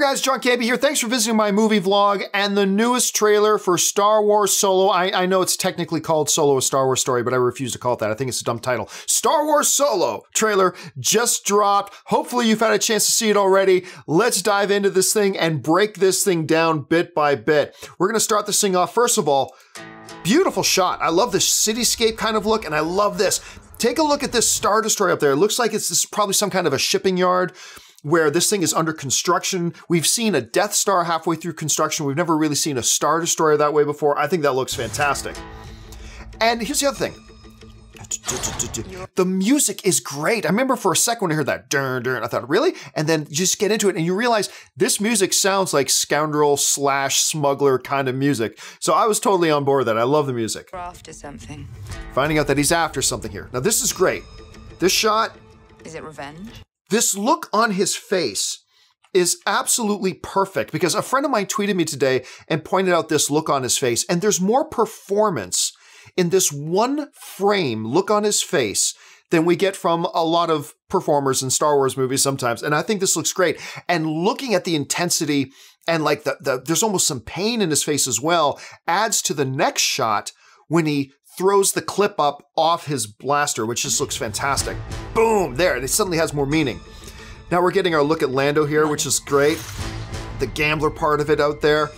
guys, John Campy here. Thanks for visiting my movie vlog and the newest trailer for Star Wars Solo. I know it's technically called Solo: A Star Wars Story, but I refuse to call it that. I think it's a dumb title. Star Wars Solo trailer just dropped. Hopefully you've had a chance to see it already. Let's dive into this thing and break this thing down bit by bit. We're gonna start this thing off. First of all, beautiful shot. I love this cityscape kind of look, and I love this. Take a look at this Star Destroyer up there. It looks like this is probably some kind of a shipping yard where this thing is under construction. We've seen a Death Star halfway through construction. We've never really seen a Star Destroyer that way before. I think that looks fantastic. And here's the other thing. The music is great. I remember for a second when I heard that, dun, dun, I thought, really? And then you just get into it and you realize this music sounds like scoundrel / smuggler kind of music. So I was totally on board with that. I love the music. We're after something. Finding out that he's after something here. Now this is great. This shot. Is it revenge? This look on his face is absolutely perfect because a friend of mine tweeted me today and pointed out this look on his face, and there's more performance in this one frame look on his face than we get from a lot of performers in Star Wars movies sometimes. And I think this looks great. And looking at the intensity and like there's almost some pain in his face as well, adds to the next shot when he throws the clip up off his blaster, which just looks fantastic. Boom, there, it suddenly has more meaning. Now we're getting our look at Lando here, which is great. The gambler part of it out there.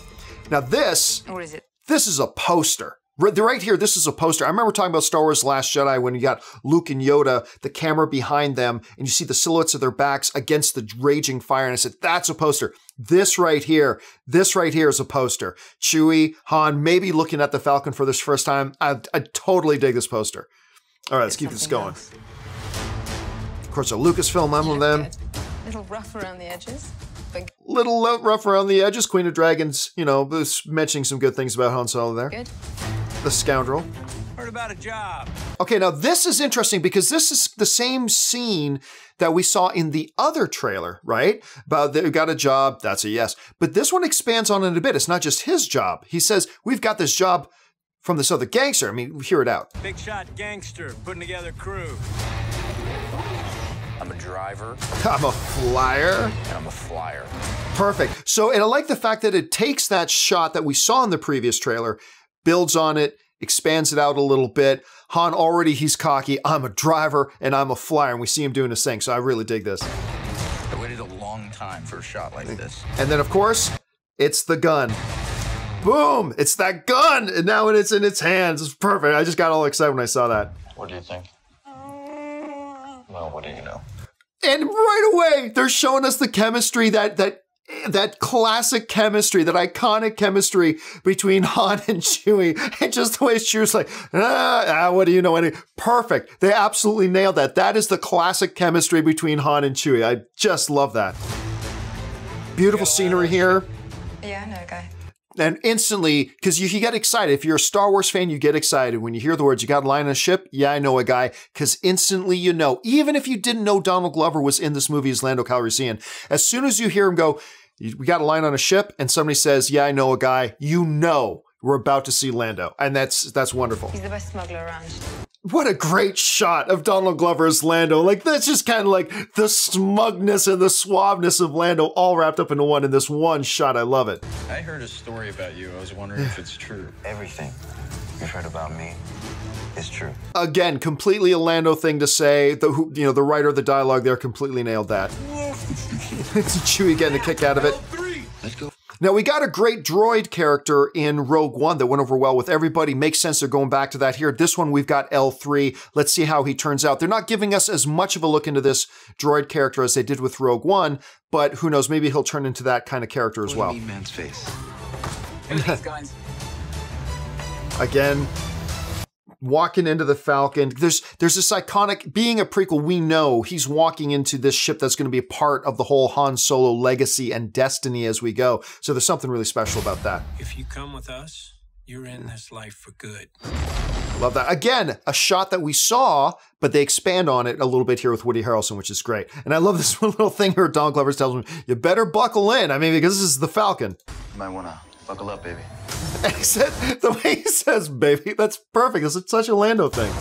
Now this, What is it? this is a poster. Right here, this is a poster. I remember talking about Star Wars Last Jedi when you got Luke and Yoda, the camera behind them, and you see the silhouettes of their backs against the raging fire, and I said, that's a poster. This right here is a poster. Chewie, Han, maybe looking at the Falcon for this first time. I totally dig this poster. All right, let's keep this going. Else. Of course, a Lucasfilm emblem then. A little rough around the edges. But Little rough around the edges. Queen of Dragons, you know, was mentioning some good things about Han Solo there. good. The scoundrel. Heard about a job. Okay, now this is interesting because this is the same scene that we saw in the other trailer, right? About they got a job, that's a yes. But this one expands on it a bit. It's not just his job. He says, we've got this job from this other gangster. I mean, hear it out. Big shot gangster putting together crew. I'm a driver, I'm a flyer. and I'm a flyer. Perfect. So, and I like the fact that it takes that shot that we saw in the previous trailer, builds on it, expands it out a little bit. Han already, he's cocky. I'm a driver and I'm a flyer. And we see him doing his thing. So I really dig this. I waited a long time for a shot like this. And then, of course, it's the gun. Boom! It's that gun! And now it's in its hands. It's perfect. I just got all excited when I saw that. What do you think? Well, what do you know? And right away, they're showing us the chemistry, that classic chemistry, that iconic chemistry between Han and Chewie. And just the way Chewie's like, what do you know? Perfect. They absolutely nailed that. That is the classic chemistry between Han and Chewie. I just love that. Beautiful scenery here. Yeah, I know a guy. And instantly, because you get excited. If you're a Star Wars fan, you get excited. When you hear the words, you got a line on a ship, yeah, I know a guy. Because instantly you know, even if you didn't know Donald Glover was in this movie as Lando Calrissian, as soon as you hear him go, we got a line on a ship, and somebody says, yeah, I know a guy, you know we're about to see Lando. And that's wonderful. He's the best smuggler around. What a great shot of Donald Glover as Lando. Like, that's just kind of like the smugness and the suaveness of Lando all wrapped up into one in this one shot. I love it. I heard a story about you. I was wondering if it's true. Everything you've heard about me is true. Again, completely a Lando thing to say. The writer of the dialogue there completely nailed that. It's Chewie getting a kick out of it. Let's go. Now, we got a great droid character in Rogue One that went over well with everybody. Makes sense they're going back to that here. This one, we've got L3. Let's see how he turns out. They're not giving us as much of a look into this droid character as they did with Rogue One, but who knows, maybe he'll turn into that kind of character as well. Mean man's face. Who are these guys? Again, walking into the Falcon. There's this iconic, being a prequel, we know he's walking into this ship that's going to be a part of the whole Han Solo legacy and destiny as we go. So there's something really special about that. If you come with us, you're in this life for good. Love that. Again, a shot that we saw, but they expand on it a little bit here with Woody Harrelson, which is great. And I love this little thing here Donald Glover tells him, you better buckle in. I mean, because this is the Falcon. You might want to buckle up, baby. And he said, the way he says, baby, that's perfect. It's such a Lando thing.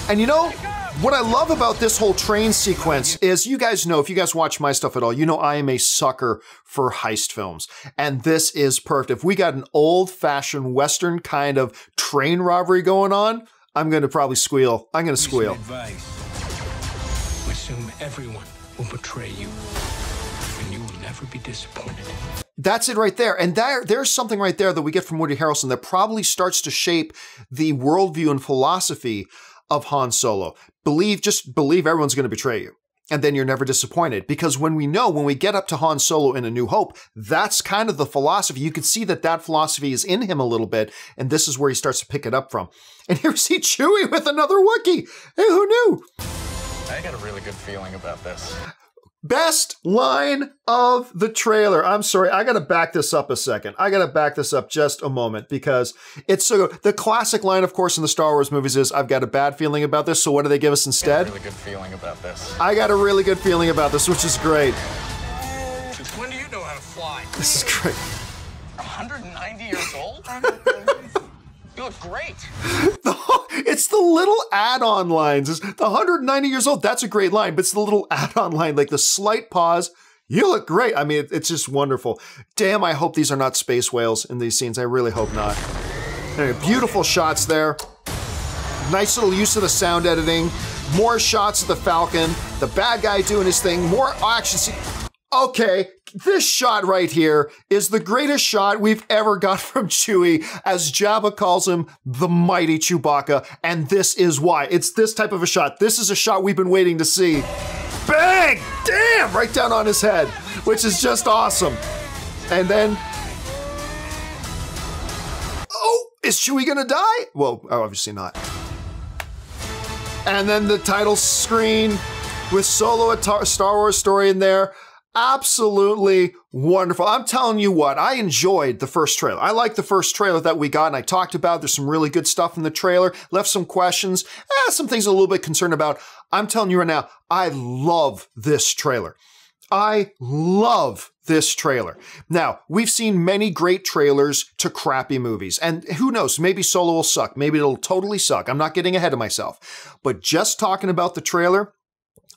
And you know, What I love about this whole train sequence is, you guys know, if you guys watch my stuff at all, you know I am a sucker for heist films. And this is perfect. If we got an old-fashioned Western kind of train robbery going on, I'm going to probably squeal. I'm going to squeal. Advice. Assume everyone will betray you, and you will never be disappointed. That's it right there. And there's something right there that we get from Woody Harrelson that probably starts to shape the worldview and philosophy of Han Solo. Just believe everyone's going to betray you. And then you're never disappointed. Because when we get up to Han Solo in A New Hope, that's kind of the philosophy. You can see that philosophy is in him a little bit. And this is where he starts to pick it up from. And here we see Chewie with another Wookiee. Hey, who knew? I got a really good feeling about this. Best line of the trailer. I'm sorry, I gotta back this up a second. I gotta back this up just a moment because it's so good. The classic line, of course, in the Star Wars movies is, I've got a bad feeling about this, so what do they give us instead? I got a really good feeling about this. I got a really good feeling about this, which is great. Since when do you know how to fly? This is great. 190 years old? You look great. It's the little add-on lines. It's the 190 years old. That's a great line, but it's the little add-on line, like the slight pause. You look great. I mean, it's just wonderful. Damn, I hope these are not space whales in these scenes. I really hope not. Anyway, beautiful shots there. Nice little use of the sound editing. More shots of the Falcon. The bad guy doing his thing. More action scene. Okay, this shot right here is the greatest shot we've ever got from Chewie, as Jabba calls him the mighty Chewbacca, and this is why. It's this type of a shot. This is a shot we've been waiting to see. Bang! Damn! Right down on his head, which is just awesome. And then... Oh, is Chewie gonna die? Well, obviously not. And then the title screen with Solo, a Star Wars story in there. Absolutely wonderful. I'm telling you what, I enjoyed the first trailer. I like the first trailer that we got and I talked about. There's some really good stuff in the trailer, left some questions, some things I'm a little bit concerned about. I'm telling you right now, I love this trailer. I love this trailer. Now, we've seen many great trailers to crappy movies, and who knows, maybe Solo will suck. Maybe it'll totally suck. I'm not getting ahead of myself. But just talking about the trailer,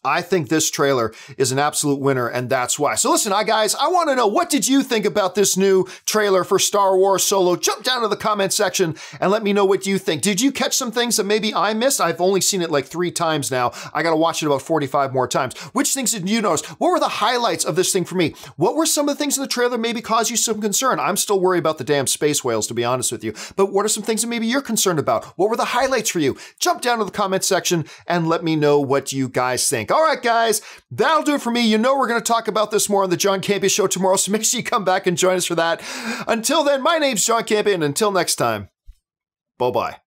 I think this trailer is an absolute winner, and that's why. So listen, guys, I want to know, what did you think about this new trailer for Star Wars Solo? Jump down to the comment section and let me know what you think. Did you catch some things that maybe I missed? I've only seen it like 3 times now. I got to watch it about 45 more times. Which things did you notice? What were the highlights of this thing for me? What were some of the things in the trailer that maybe caused you some concern? I'm still worried about the damn space whales, to be honest with you. But what are some things that maybe you're concerned about? What were the highlights for you? Jump down to the comment section and let me know what you guys think. All right, guys, that'll do it for me. You know we're going to talk about this more on the John Campea Show tomorrow, so make sure you come back and join us for that. Until then, my name's John Campea, and until next time, bye-bye.